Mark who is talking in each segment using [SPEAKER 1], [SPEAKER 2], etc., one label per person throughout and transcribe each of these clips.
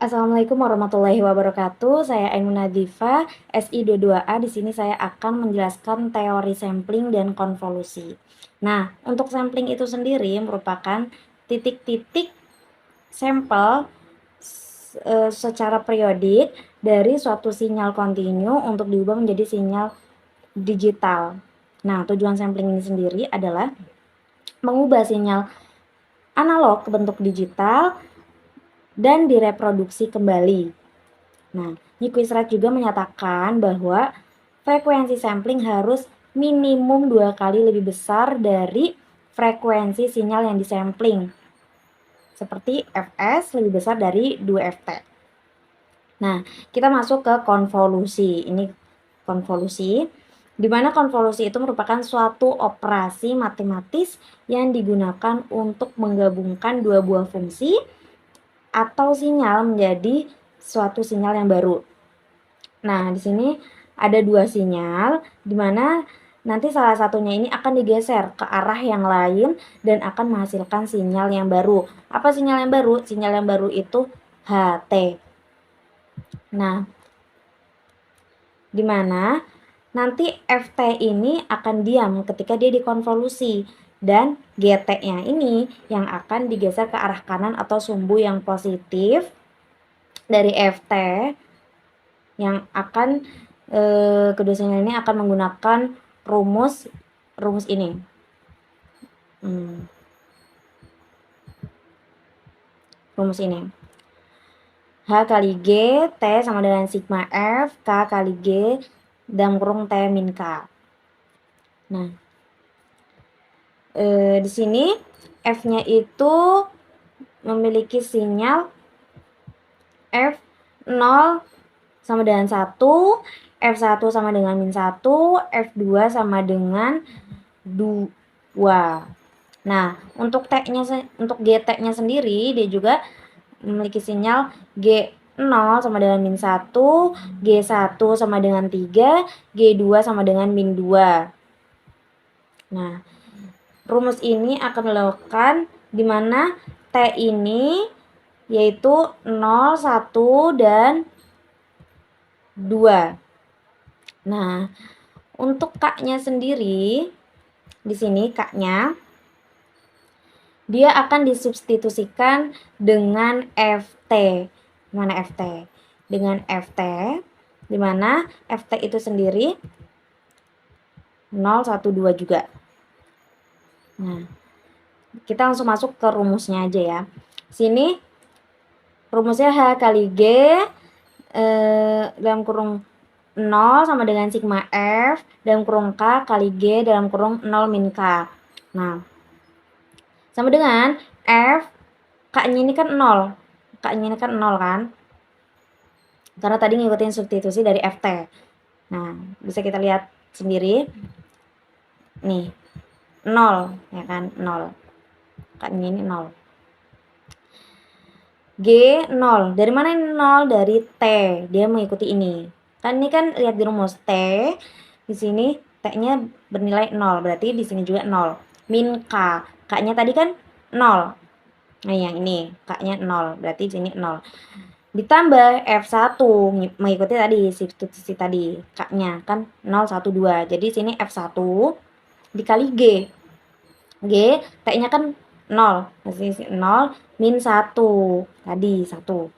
[SPEAKER 1] Assalamualaikum warahmatullahi wabarakatuh. Saya Ainun Nadifa, SI22A. Di sini saya akan menjelaskan teori sampling dan konvolusi. Nah, untuk sampling itu sendiri merupakan titik-titik sampel secara periodik dari suatu sinyal kontinu untuk diubah menjadi sinyal digital. Nah, tujuan sampling ini sendiri adalah mengubah sinyal analog ke bentuk digital dan direproduksi kembali. Nah, Nyquist-Wright juga menyatakan bahwa frekuensi sampling harus minimum 2 kali lebih besar dari frekuensi sinyal yang disampling. Seperti Fs lebih besar dari 2Ft. Nah, kita masuk ke konvolusi. Ini konvolusi, di mana konvolusi itu merupakan suatu operasi matematis yang digunakan untuk menggabungkan dua buah fungsi atau sinyal menjadi suatu sinyal yang baru. Nah, di sini ada dua sinyal, di mana nanti salah satunya ini akan digeser ke arah yang lain dan akan menghasilkan sinyal yang baru. Apa sinyal yang baru? Sinyal yang baru itu HT. Nah, di mana nanti FT ini akan diam ketika dia dikonvolusi. Dan GT-nya ini yang akan digeser ke arah kanan atau sumbu yang positif dari FT yang akan kedua sinyal ini akan menggunakan rumus ini. Rumus ini. H kali G, T sama dengan sigma F, K kali G, dalam kurung T min K. Nah, di sini F-nya itu memiliki sinyal F0 sama dengan 1, F1 sama dengan min 1, F2 sama dengan 2. Nah, untuk GT-nya sendiri dia juga memiliki sinyal G0 sama dengan min 1, G1 sama dengan 3, G2 sama dengan min 2. Nah, rumus ini akan dilakukan di mana T ini yaitu 0, 1, dan 2. Nah, untuk K-nya sendiri, di sini K-nya, dia akan disubstitusikan dengan FT. Mana FT? Dengan FT, di mana FT itu sendiri 0, 1, 2 juga. Nah, kita langsung masuk ke rumusnya aja ya. Sini rumusnya H kali G dalam kurung 0 sama dengan sigma F dalam kurung K kali G dalam kurung 0 min K. Nah, sama dengan F, K-nya ini kan 0. K-nya ini kan 0 kan? Karena tadi ngikutin substitusi dari FT. Nah, bisa kita lihat sendiri. Nih, 0, ya kan? 0. K-nya ini 0. G 0. Dari mana ini 0? Dari T. Dia mengikuti ini. Kan ini kan lihat di rumus T. Di sini T-nya bernilai 0. Berarti di sini juga 0. Min K. K-nya tadi kan 0. Nah, yang ini K-nya 0. Berarti di sini 0. Ditambah F1 mengikuti tadi substitusi tadi. K-nya kan 0, 1, 2. Jadi di sini F1 dikali G. G, T-nya kan 0. Masih 0 min 1. Tadi 1.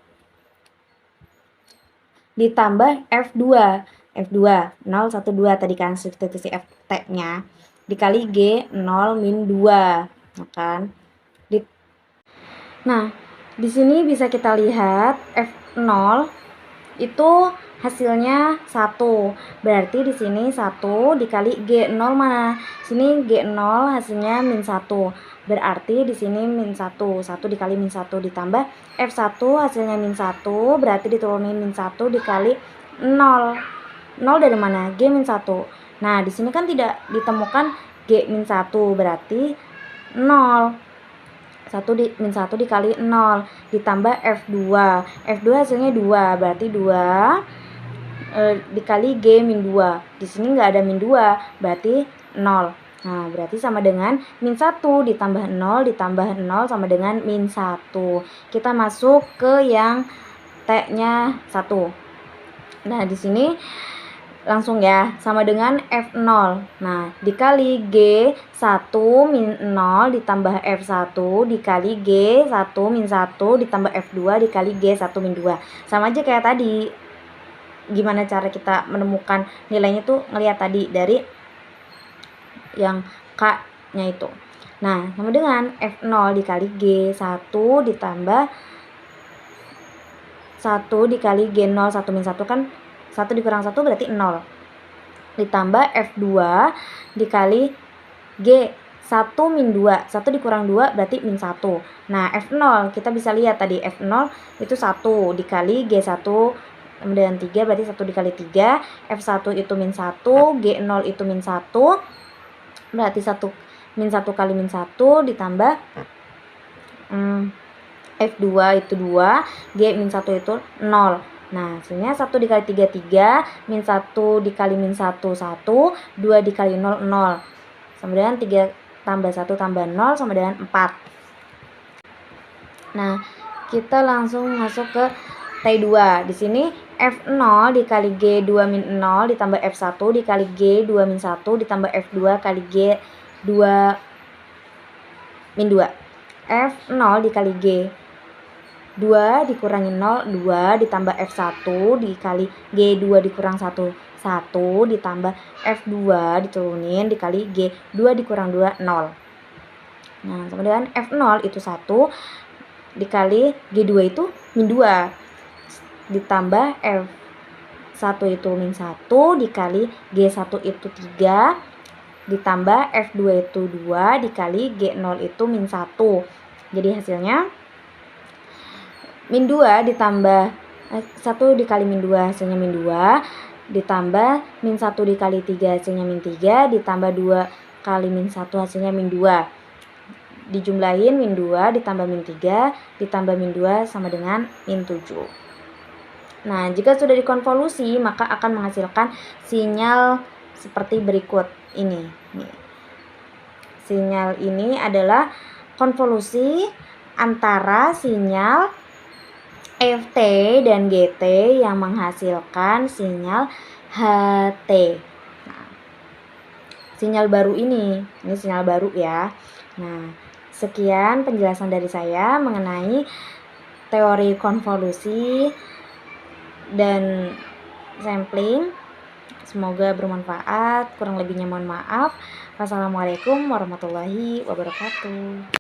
[SPEAKER 1] Ditambah F2. F2 0, 1, 2 tadi kan substitusi FT-nya dikali G 0 min 2. Nah, kan? Nah, di sini bisa kita lihat F0 itu hasilnya 1. Berarti di sini 1 dikali G0 mana? Sini G0 hasilnya min 1. Berarti di sini min 1. 1 dikali min 1 ditambah F1 hasilnya min 1. Berarti diturunin min 1 dikali 0. 0 dari mana? G min 1. Nah, di sini kan tidak ditemukan G min 1. Berarti 0. Min 1 dikali 0 ditambah F2. F2 hasilnya 2, berarti 2 dikali G min 2. Di sini nggak ada min 2, berarti 0. Nah, berarti sama dengan min 1 ditambah 0 sama dengan min 1. Kita masuk ke yang T-nya 1. Nah, di sini langsung ya, sama dengan F0. Nah, dikali G1 min 0 ditambah F1 dikali G1 min 1 ditambah F2 dikali G1 min 2. Sama aja kayak tadi. Gimana cara kita menemukan nilainya tuh ngelihat tadi dari yang K-nya itu. Nah, sama dengan F0 dikali G1 ditambah 1 dikali G0 1 min 1 kan 1 dikurang 1 berarti 0. Ditambah F2 dikali G1 min 2. 1 dikurang 2 berarti min 1. Nah, F0 kita bisa lihat tadi F0 itu 1 dikali G1 dengan 3 berarti 1 dikali 3. F1 itu min 1, G0 itu min 1. Berarti 1 min 1 kali min 1 ditambah F2 itu 2, G min 1 itu 0. Nah, hasilnya 1 dikali 3, 3, min 1 dikali min 1, 1, 2 dikali 0, 0. Sama dengan 3 tambah 1 tambah 0 sama dengan 4. Nah, kita langsung masuk ke T2. Di sini F0 dikali G2 min 0 ditambah F1 dikali G2 min 1 ditambah F2 kali G2 min 2. F0 dikali G 2 dikurangi 0, 2 ditambah F1 dikali G2 dikurang 1, 1 ditambah F2 diturunin dikali G2 dikurang 2, 0. Nah, sama dengan F0 itu 1 dikali G2 itu min 2 ditambah F1 itu min 1 dikali G1 itu 3 ditambah F2 itu 2 dikali G0 itu min 1. Jadi hasilnya min 2 ditambah 1 dikali min 2 hasilnya min 2 ditambah min 1 dikali 3 hasilnya min 3 ditambah 2 kali min 1 hasilnya min 2. Dijumlahin min 2 ditambah min 3 ditambah min 2 sama dengan min 7. Nah, jika sudah dikonvolusi maka akan menghasilkan sinyal seperti berikut ini. Nih. Sinyal ini adalah konvolusi antara sinyal FT dan GT yang menghasilkan sinyal HT. Nah, sinyal baru ini sinyal baru ya. Nah, sekian penjelasan dari saya mengenai teori konvolusi dan sampling. Semoga bermanfaat. Kurang lebihnya mohon maaf. Wassalamualaikum warahmatullahi wabarakatuh.